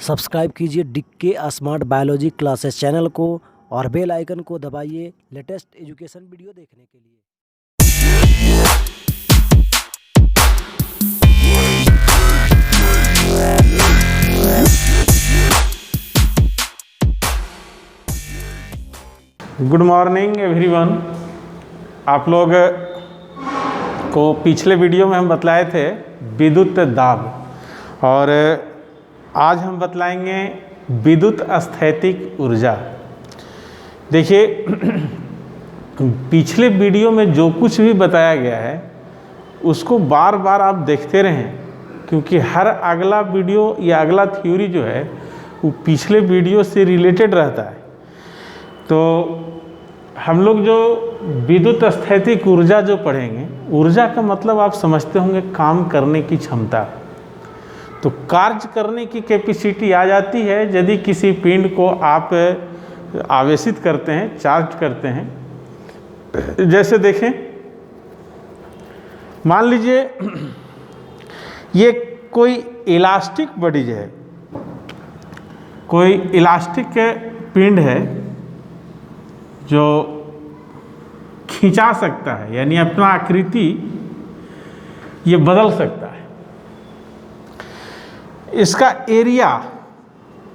Subscribe कीजिए डिक्के smart biology classes channel को और बेल आइकन को दबाइए लेटेस्ट एजुकेशन वीडियो देखने के लिए। Good morning everyone. आप लोग को पिछले वीडियो में हम बतलाए थे विद्युत दाब और आज हम बतलाएंगे विद्युत स्थैतिक ऊर्जा। देखिए पिछले वीडियो में जो कुछ भी बताया गया है उसको बार बार आप देखते रहें, क्योंकि हर अगला वीडियो या अगला थ्योरी जो है वो पिछले वीडियो से रिलेटेड रहता है। तो हम लोग जो विद्युत स्थैतिक ऊर्जा जो पढ़ेंगे, ऊर्जा का मतलब आप समझते होंगे काम करने की क्षमता। तो कार्य करने की कैपेसिटी आ जाती है यदि किसी पिंड को आप आवेशित करते हैं, चार्ज करते हैं। जैसे देखें, मान लीजिए ये कोई इलास्टिक बॉडी है, कोई इलास्टिक पिंड है जो खिंचा सकता है, यानी अपना आकृति ये बदल सकता है। इसका एरिया,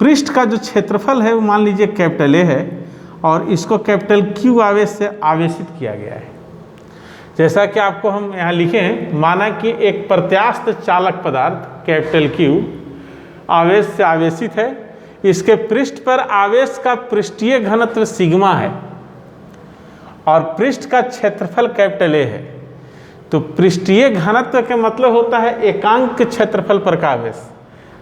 पृष्ठ का जो क्षेत्रफल है वो मान लीजिए कैपिटल ए है और इसको कैपिटल क्यू आवेश से आवेशित किया गया है। जैसा कि आपको हम यहाँ लिखे हैं, माना कि एक प्रत्यास्थ चालक पदार्थ कैपिटल क्यू आवेश से आवेशित है। इसके पृष्ठ पर आवेश का पृष्ठीय घनत्व सिग्मा है और पृष्ठ का क्षेत्रफल कैपिटल ए है। तो पृष्ठीय घनत्व का मतलब होता है एकांक क्षेत्रफल पर का आवेश।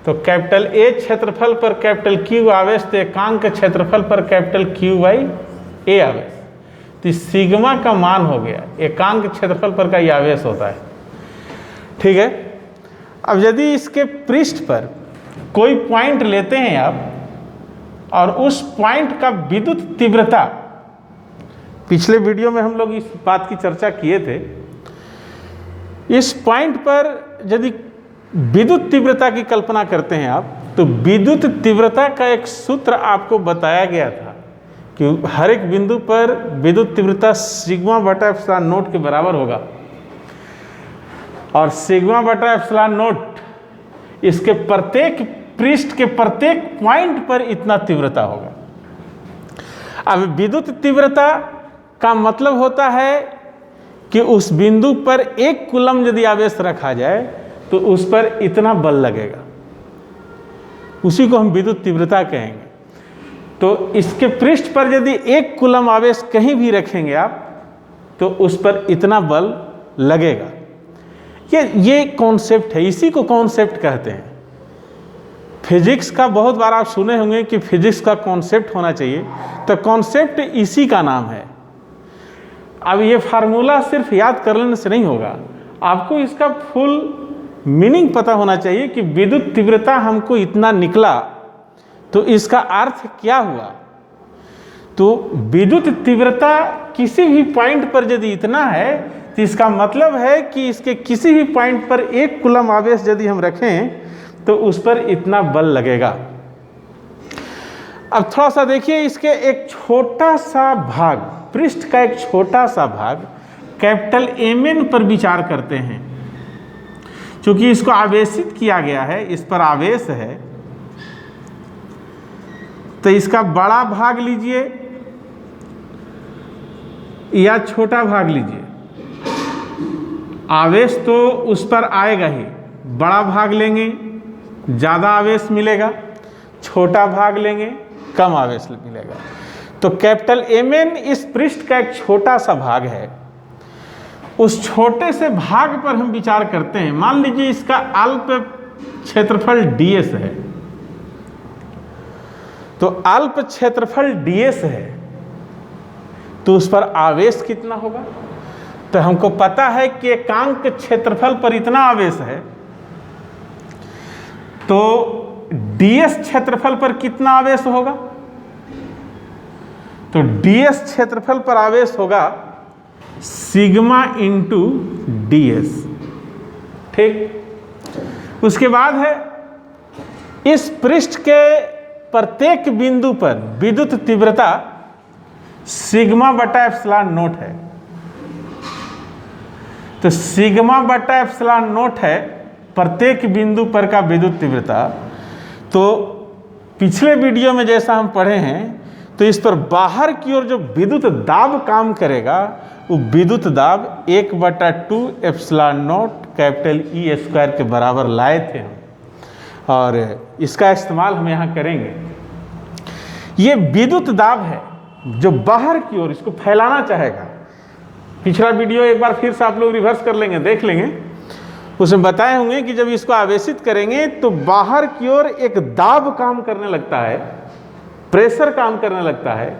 तो कैपिटल ए क्षेत्रफल पर कैपिटल क्यू आवेश, तो एकांक क्षेत्रफल पर कैपिटल क्यू बाई ए आवेश। तो सिग्मा का मान हो गया, एकांक क्षेत्रफल पर का ये आवेश होता है। ठीक है। अब यदि इसके पृष्ठ पर कोई पॉइंट लेते हैं आप और उस पॉइंट का विद्युत तीव्रता, पिछले वीडियो में हम लोग इस बात की चर्चा किए थे, इस पॉइंट पर यदि विद्युत तीव्रता की कल्पना करते हैं आप, तो विद्युत तीव्रता का एक सूत्र आपको बताया गया था कि हर एक बिंदु पर विद्युत तीव्रता सिग्मा बटा एप्सिलॉन नोट के बराबर होगा और सिग्मा बटा एप्सिलॉन नोट इसके प्रत्येक पृष्ठ के प्रत्येक पॉइंट पर इतना तीव्रता होगा। अब विद्युत तीव्रता का मतलब होता है कि उस बिंदु पर एक कूलम यदि आवेश रखा जाए तो उस पर इतना बल लगेगा, उसी को हम विद्युत तीव्रता कहेंगे। तो इसके पृष्ठ पर यदि एक कूलम आवेश कहीं भी रखेंगे आप तो उस पर इतना बल लगेगा। ये कॉन्सेप्ट है, इसी को कॉन्सेप्ट कहते हैं। फिजिक्स का बहुत बार आप सुने होंगे कि फिजिक्स का कॉन्सेप्ट होना चाहिए, तो कॉन्सेप्ट इसी का नाम है। अब ये फार्मूला सिर्फ याद कर लेने से नहीं होगा, आपको इसका फुल मीनिंग पता होना चाहिए कि विद्युत तीव्रता हमको इतना निकला तो इसका अर्थ क्या हुआ। तो विद्युत तीव्रता किसी भी पॉइंट पर यदि इतना है तो इसका मतलब है कि इसके किसी भी पॉइंट पर एक कूलम आवेश यदि हम रखें तो उस पर इतना बल लगेगा। अब थोड़ा सा देखिए, इसके एक छोटा सा भाग, पृष्ठ का एक छोटा सा भाग कैपिटल एम पर विचार करते हैं। चूंकि इसको आवेशित किया गया है, इस पर आवेश है, तो इसका बड़ा भाग लीजिए या छोटा भाग लीजिए, आवेश तो उस पर आएगा ही। बड़ा भाग लेंगे ज़्यादा आवेश मिलेगा, छोटा भाग लेंगे कम आवेश मिलेगा। तो कैपिटल एम एन इस पृष्ठ का एक छोटा सा भाग है। उस छोटे से भाग पर हम विचार करते हैं। मान लीजिए इसका अल्प क्षेत्रफल ds है, तो अल्प क्षेत्रफल ds है तो उस पर आवेश कितना होगा। तो हमको पता है कि एकांक क्षेत्रफल पर इतना आवेश है, तो ds क्षेत्रफल पर कितना आवेश होगा। तो ds क्षेत्रफल पर आवेश होगा सिग्मा इंटू ds। ठीक। उसके बाद है इस पृष्ठ के प्रत्येक बिंदु पर विद्युत तीव्रता सिग्मा बटा एप्सिलॉन नोट है। तो सिग्मा बटा एप्सिलॉन नोट है प्रत्येक बिंदु पर का विद्युत तीव्रता। तो पिछले वीडियो में जैसा हम पढ़े हैं, तो इस पर बाहर की ओर जो विद्युत दाब काम करेगा वो विद्युत दाब 1/2 epsilon note capital E square के बराबर लाए थे हम, और इसका इस्तेमाल हम यहाँ करेंगे। ये विद्युत दाब है जो बाहर की ओर इसको फैलाना चाहेगा। पिछला वीडियो एक बार फिर से आप लोग रिवर्स कर लेंगे, देख लेंगे, उसमें बताए होंगे कि जब इसको आवेशित करेंगे तो बाहर की ओर एक दाब काम करने लगता है, प्रेशर काम करने लगता है,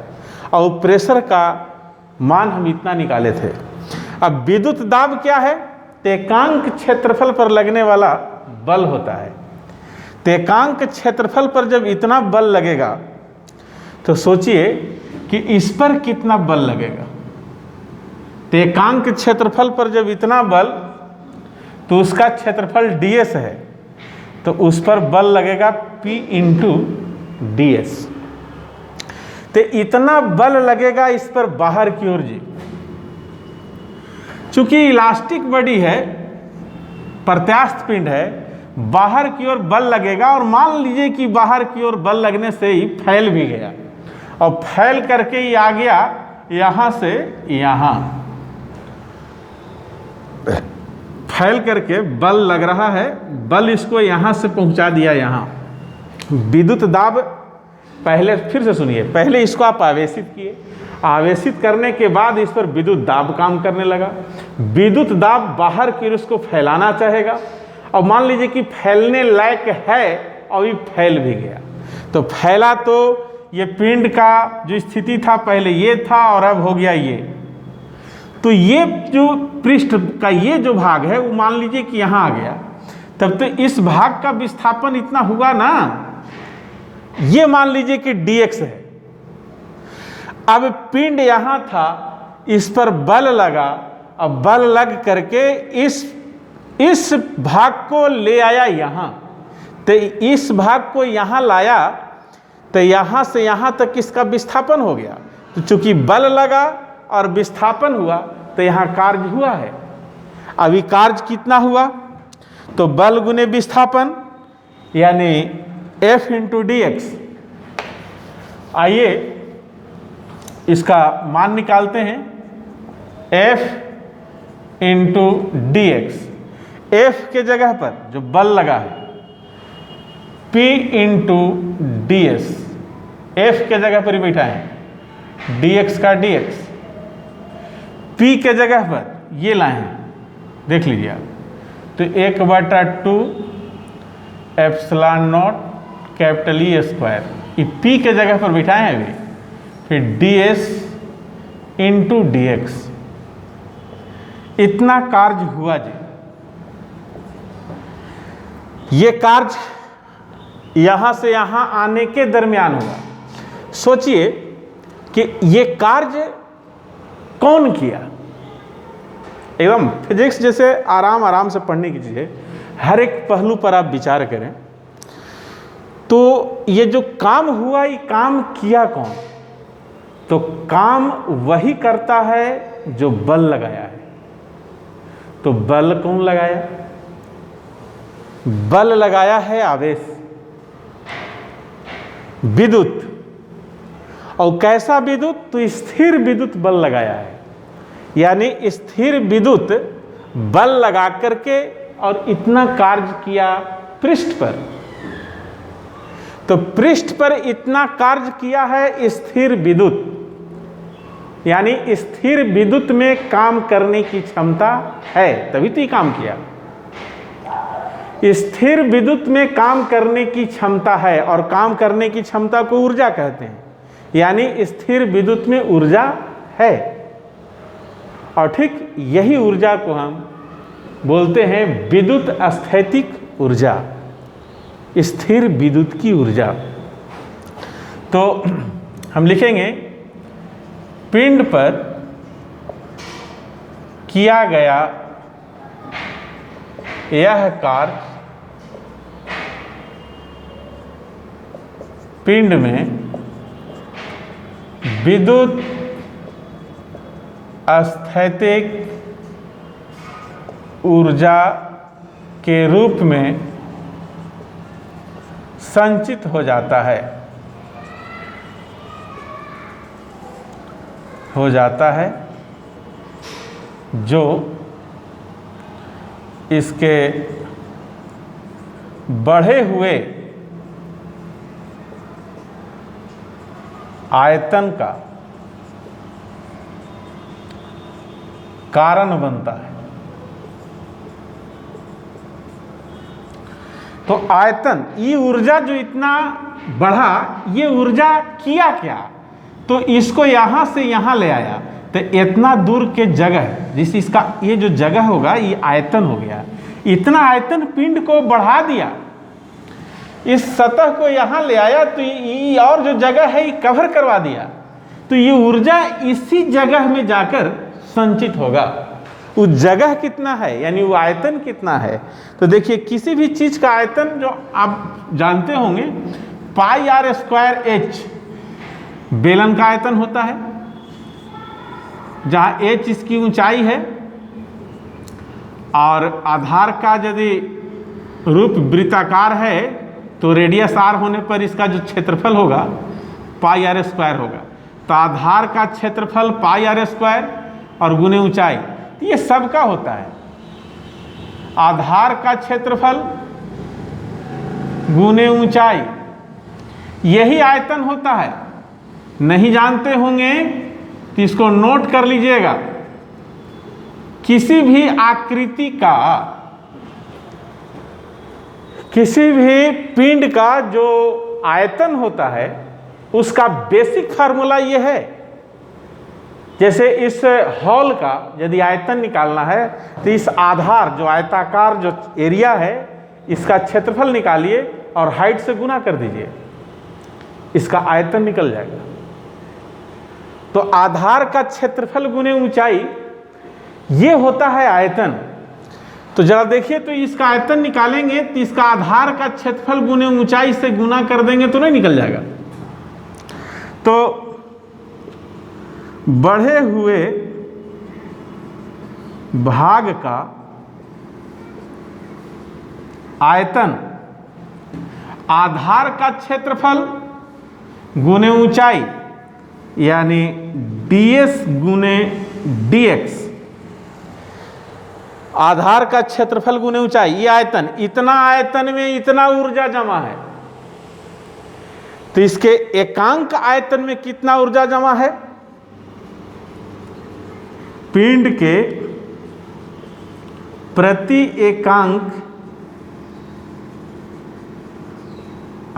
और प्रेशर का मान हम इतना निकाले थे। अब विद्युत दाब क्या है? तेकांक क्षेत्रफल पर लगने वाला बल होता है। तेकांक क्षेत्रफल पर जब इतना बल लगेगा तो सोचिए कि इस पर कितना बल लगेगा। तेकांक क्षेत्रफल पर जब इतना बल, तो उसका क्षेत्रफल ds है, तो उस पर बल लगेगा P इंटू ds। तो इतना बल लगेगा इस पर बाहर की ओर जी। चूंकि इलास्टिक बॉडी है, प्रत्यास्थ पिंड है, बाहर की ओर बल लगेगा, और मान लीजिए कि बाहर की ओर बल लगने से ही फैल भी गया, और फैल करके ही आ गया यहां से यहां, फैल करके बल लग रहा है, बल इसको यहां से पहुंचा दिया यहां। विद्युत दाब, पहले फिर से सुनिए, पहले इसको आप आवेशित किए, आवेशित करने के बाद इस पर विद्युत दाब काम करने लगा। विद्युत दाब बाहर की ओर इसको फैलाना चाहेगा, और मान लीजिए कि फैलने लायक है और ये फैल भी गया। तो फैला तो ये पिंड का जो स्थिति था पहले ये था, और अब हो गया ये। तो ये जो पृष्ठ का ये जो भाग है वो मान लीजिए कि यहाँ आ गया, तब तो इस भाग का विस्थापन इतना हुआ ना, ये मान लीजिए कि dx है। अब पिंड यहाँ था, इस पर बल लगा, अब बल लग करके इस भाग को ले आया यहाँ, तो इस भाग को यहाँ लाया, तो यहाँ से यहाँ तक इसका विस्थापन हो गया। तो चूंकि बल लगा और विस्थापन हुआ, तो यहाँ कार्य हुआ है। अभी कार्य कितना हुआ? तो बल गुने विस्थापन यानी F इंटू dx। आइए इसका मान निकालते हैं, F इंटू dx। F के जगह पर जो बल लगा है P इंटू ds, F के जगह पर ही बैठा है, dx का dx, P के जगह पर ये लाए हैं, देख लीजिए आप। तो 1/2 epsilon not capital E square, ये P के जगह पर बिठाए हैं अभी, फिर ds इंटू dx। इतना कार्य हुआ जी। ये कार्य यहां से यहां आने के दरमियान हुआ। सोचिए कि ये कार्य कौन किया। एवं फिजिक्स जैसे आराम आराम से पढ़ने की चीज़ है, हर एक पहलू पर आप विचार करें। तो ये जो काम हुआ, ये काम किया कौन? तो काम वही करता है जो बल लगाया है। तो बल कौन लगाया? बल लगाया है आवेश, विद्युत। और कैसा विद्युत? तो स्थिर विद्युत बल लगाया है, यानी स्थिर विद्युत बल लगा करके और इतना कार्य किया पृष्ठ पर। तो पृष्ठ पर इतना कार्य किया है स्थिर विद्युत, यानी स्थिर विद्युत में काम करने की क्षमता है, तभी तो ये काम किया। स्थिर विद्युत में काम करने की क्षमता है, और काम करने की क्षमता को ऊर्जा कहते हैं, यानी स्थिर विद्युत में ऊर्जा है। और ठीक यही ऊर्जा को हम बोलते हैं विद्युत स्थैतिक ऊर्जा, स्थिर विद्युत की ऊर्जा। तो हम लिखेंगे पिंड पर किया गया यह कार्य पिंड में विद्युत स्थैतिक ऊर्जा के रूप में संचित हो जाता है जो इसके बढ़े हुए आयतन का कारण बनता है। तो आयतन, ये ऊर्जा जो इतना बढ़ा, ये ऊर्जा किया क्या? तो इसको यहां से यहां ले आया, तो इतना दूर के जगह, जिस इसका ये जो जगह होगा ये आयतन हो गया। इतना आयतन पिंड को बढ़ा दिया, इस सतह को यहां ले आया, तो ये और जो जगह है ये कवर करवा दिया। तो ये ऊर्जा इसी जगह में जाकर संचित होगा। वो जगह कितना है, यानी वो आयतन कितना है? तो देखिए, किसी भी चीज का आयतन जो आप जानते होंगे, पाई आर स्क्वायर एच बेलन का आयतन होता है, जहां एच इसकी ऊंचाई है, और आधार का यदि रूप वृत्ताकार है तो रेडियस आर होने पर इसका जो क्षेत्रफल होगा पाई आर स्क्वायर होगा। तो आधार का क्षेत्रफल पाई आर स्क्वायर और गुने ऊंचाई, तो ये सबका होता है। आधार का क्षेत्रफल गुने ऊंचाई, यही आयतन होता है। नहीं जानते होंगे तो इसको नोट कर लीजिएगा। किसी भी आकृति का, किसी भी पिंड का जो आयतन होता है उसका बेसिक फार्मूला ये है। जैसे इस हॉल का यदि आयतन निकालना है तो इस आधार जो आयताकार जो एरिया है इसका क्षेत्रफल निकालिए और हाइट से गुना कर दीजिए, इसका आयतन निकल जाएगा। तो आधार का क्षेत्रफल गुने ऊंचाई, ये होता है आयतन। तो जरा देखिए, तो इसका आयतन निकालेंगे तो इसका आधार का क्षेत्रफल गुने ऊंचाई से गुना कर देंगे तो नहीं निकल जाएगा। तो बढ़े हुए भाग का आयतन आधार का क्षेत्रफल गुने ऊंचाई, यानी ds गुने dx, आधार का क्षेत्रफल गुने ऊंचाई, ये आयतन, इतना आयतन में इतना ऊर्जा जमा है। तो इसके एकांक आयतन में कितना ऊर्जा जमा है? पिंड के प्रति एकांक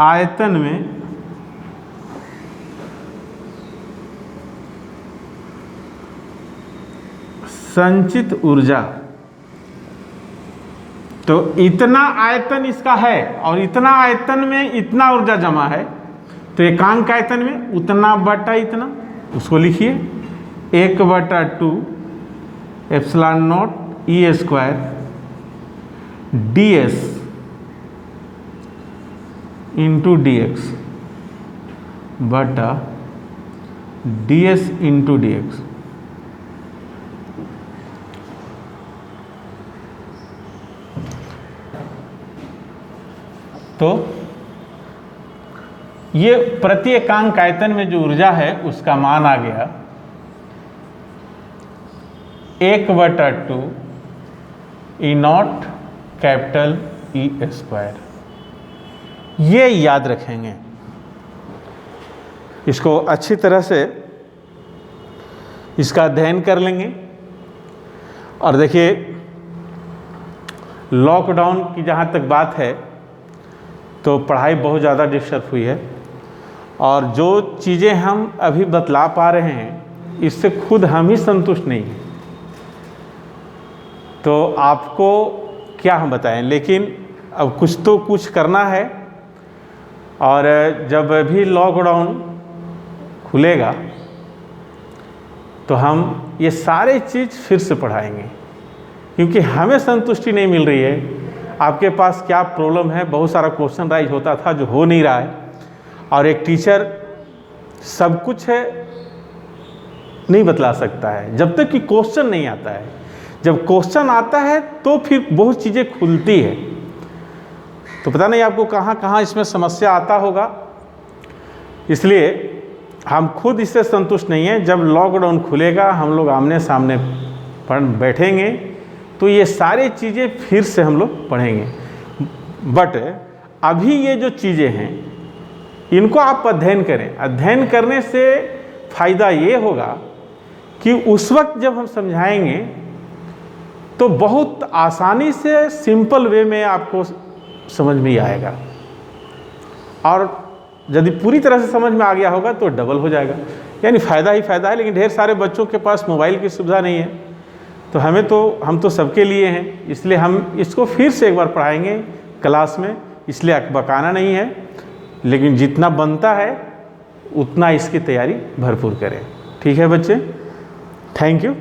आयतन में संचित ऊर्जा, तो इतना आयतन इसका है और इतना आयतन में इतना ऊर्जा जमा है, तो एकांक आयतन में उतना बटा इतना, उसको लिखिए 1/2 epsilon not E square ds into dx बटा ds इंटू dx। तो ये प्रति एकांक आयतन में जो ऊर्जा है उसका मान आ गया 1/2 ई नॉट कैपिटल ई स्क्वायर। ये याद रखेंगे, इसको अच्छी तरह से इसका अध्ययन कर लेंगे। और देखिए, लॉकडाउन की जहाँ तक बात है तो पढ़ाई बहुत ज़्यादा डिस्टर्ब हुई है, और जो चीज़ें हम अभी बतला पा रहे हैं इससे खुद हम ही संतुष्ट नहीं हैं। तो आपको क्या हम बताएं, लेकिन अब कुछ तो कुछ करना है। और जब भी लॉकडाउन खुलेगा तो हम ये सारे चीज़ फिर से पढ़ाएंगे, क्योंकि हमें संतुष्टि नहीं मिल रही है। आपके पास क्या प्रॉब्लम है, बहुत सारा क्वेश्चन राइज होता था जो हो नहीं रहा है, और एक टीचर सब कुछ है नहीं बतला सकता है जब तक कि क्वेश्चन नहीं आता है। जब क्वेश्चन आता है तो फिर बहुत चीज़ें खुलती है। तो पता नहीं आपको कहाँ कहाँ इसमें समस्या आता होगा, इसलिए हम खुद इससे संतुष्ट नहीं हैं। जब लॉकडाउन खुलेगा, हम लोग आमने सामने बैठेंगे तो ये सारी चीज़ें फिर से हम लोग पढ़ेंगे। बट अभी ये जो चीज़ें हैं इनको आप अध्ययन करें। अध्ययन करने से फ़ायदा ये होगा कि उस वक्त जब हम समझाएंगे तो बहुत आसानी से सिंपल वे में आपको समझ में आएगा, और यदि पूरी तरह से समझ में आ गया होगा तो डबल हो जाएगा, यानी फ़ायदा ही फ़ायदा है। लेकिन ढेर सारे बच्चों के पास मोबाइल की सुविधा नहीं है, तो हम तो सबके लिए हैं, इसलिए हम इसको फिर से एक बार पढ़ाएंगे क्लास में। इसलिए बकाना नहीं है, लेकिन जितना बनता है उतना इसकी तैयारी भरपूर करें। ठीक है बच्चे, थैंक यू।